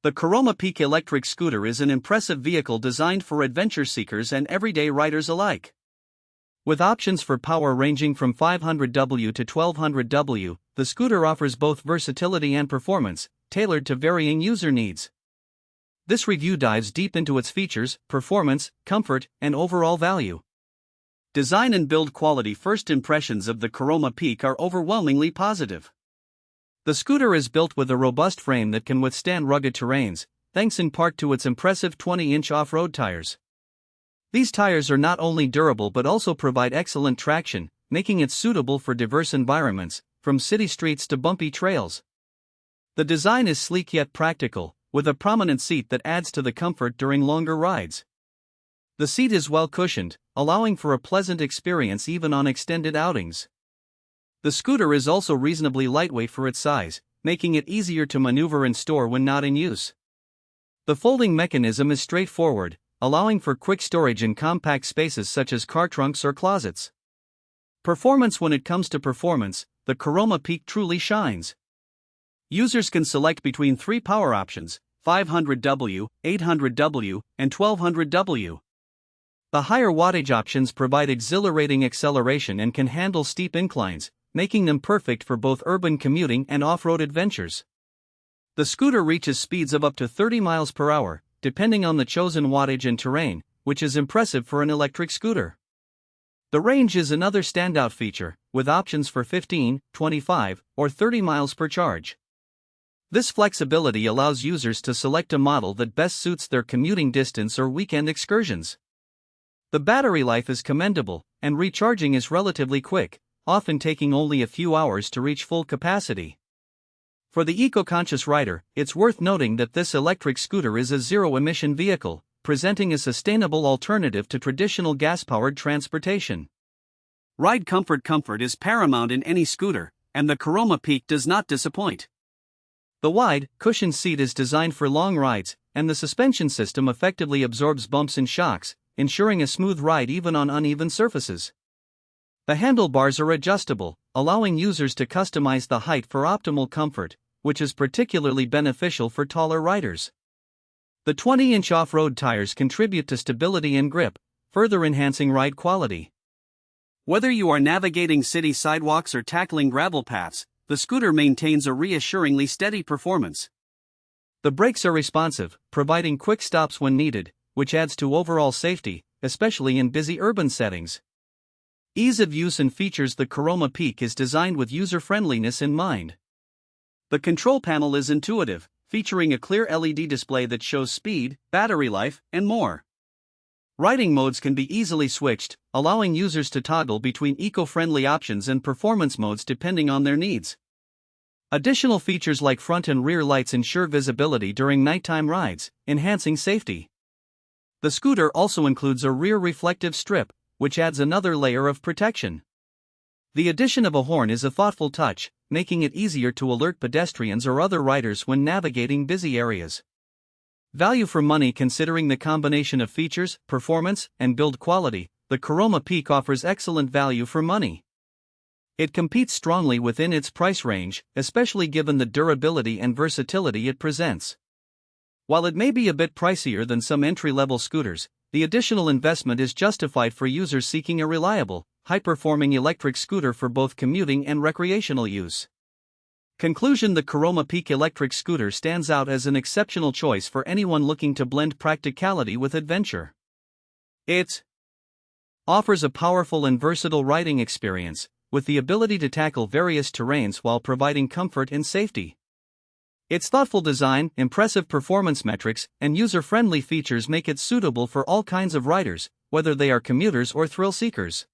The Caroma Peak Electric Scooter is an impressive vehicle designed for adventure seekers and everyday riders alike. With options for power ranging from 500W to 1200W, the scooter offers both versatility and performance, tailored to varying user needs. This review dives deep into its features, performance, comfort, and overall value. Design and build quality. First impressions of the Caroma Peak are overwhelmingly positive. The scooter is built with a robust frame that can withstand rugged terrains, thanks in part to its impressive 20-inch off-road tires. These tires are not only durable but also provide excellent traction, making it suitable for diverse environments, from city streets to bumpy trails. The design is sleek yet practical, with a prominent seat that adds to the comfort during longer rides. The seat is well cushioned, allowing for a pleasant experience even on extended outings. The scooter is also reasonably lightweight for its size, making it easier to maneuver and store when not in use. The folding mechanism is straightforward, allowing for quick storage in compact spaces such as car trunks or closets. Performance. When it comes to performance, the Caroma Peak truly shines. Users can select between 3 power options: 500W, 800W, and 1200W. The higher wattage options provide exhilarating acceleration and can handle steep inclines, making them perfect for both urban commuting and off-road adventures. The scooter reaches speeds of up to 30 miles per hour, depending on the chosen wattage and terrain, which is impressive for an electric scooter. The range is another standout feature, with options for 15, 25, or 30 miles per charge. This flexibility allows users to select a model that best suits their commuting distance or weekend excursions. The battery life is commendable, and recharging is relatively quick, often taking only a few hours to reach full capacity. For the eco-conscious rider, it's worth noting that this electric scooter is a zero-emission vehicle, presenting a sustainable alternative to traditional gas-powered transportation. Ride comfort. Comfort is paramount in any scooter, and the Caroma Peak does not disappoint. The wide, cushioned seat is designed for long rides, and the suspension system effectively absorbs bumps and shocks, ensuring a smooth ride even on uneven surfaces. The handlebars are adjustable, allowing users to customize the height for optimal comfort, which is particularly beneficial for taller riders. The 20-inch off-road tires contribute to stability and grip, further enhancing ride quality. Whether you are navigating city sidewalks or tackling gravel paths, the scooter maintains a reassuringly steady performance. The brakes are responsive, providing quick stops when needed, which adds to overall safety, especially in busy urban settings. Ease of use and features. The Caroma Peak is designed with user-friendliness in mind. The control panel is intuitive, featuring a clear LED display that shows speed, battery life, and more. Riding modes can be easily switched, allowing users to toggle between eco-friendly options and performance modes depending on their needs. Additional features like front and rear lights ensure visibility during nighttime rides, enhancing safety. The scooter also includes a rear reflective strip, which adds another layer of protection. The addition of a horn is a thoughtful touch, making it easier to alert pedestrians or other riders when navigating busy areas. Value for money. Considering the combination of features, performance, and build quality, the Caroma Peak offers excellent value for money. It competes strongly within its price range, especially given the durability and versatility it presents. While it may be a bit pricier than some entry-level scooters, the additional investment is justified for users seeking a reliable, high-performing electric scooter for both commuting and recreational use. Conclusion. The Caroma Peak Electric Scooter stands out as an exceptional choice for anyone looking to blend practicality with adventure. It offers a powerful and versatile riding experience, with the ability to tackle various terrains while providing comfort and safety. Its thoughtful design, impressive performance metrics, and user-friendly features make it suitable for all kinds of riders, whether they are commuters or thrill seekers.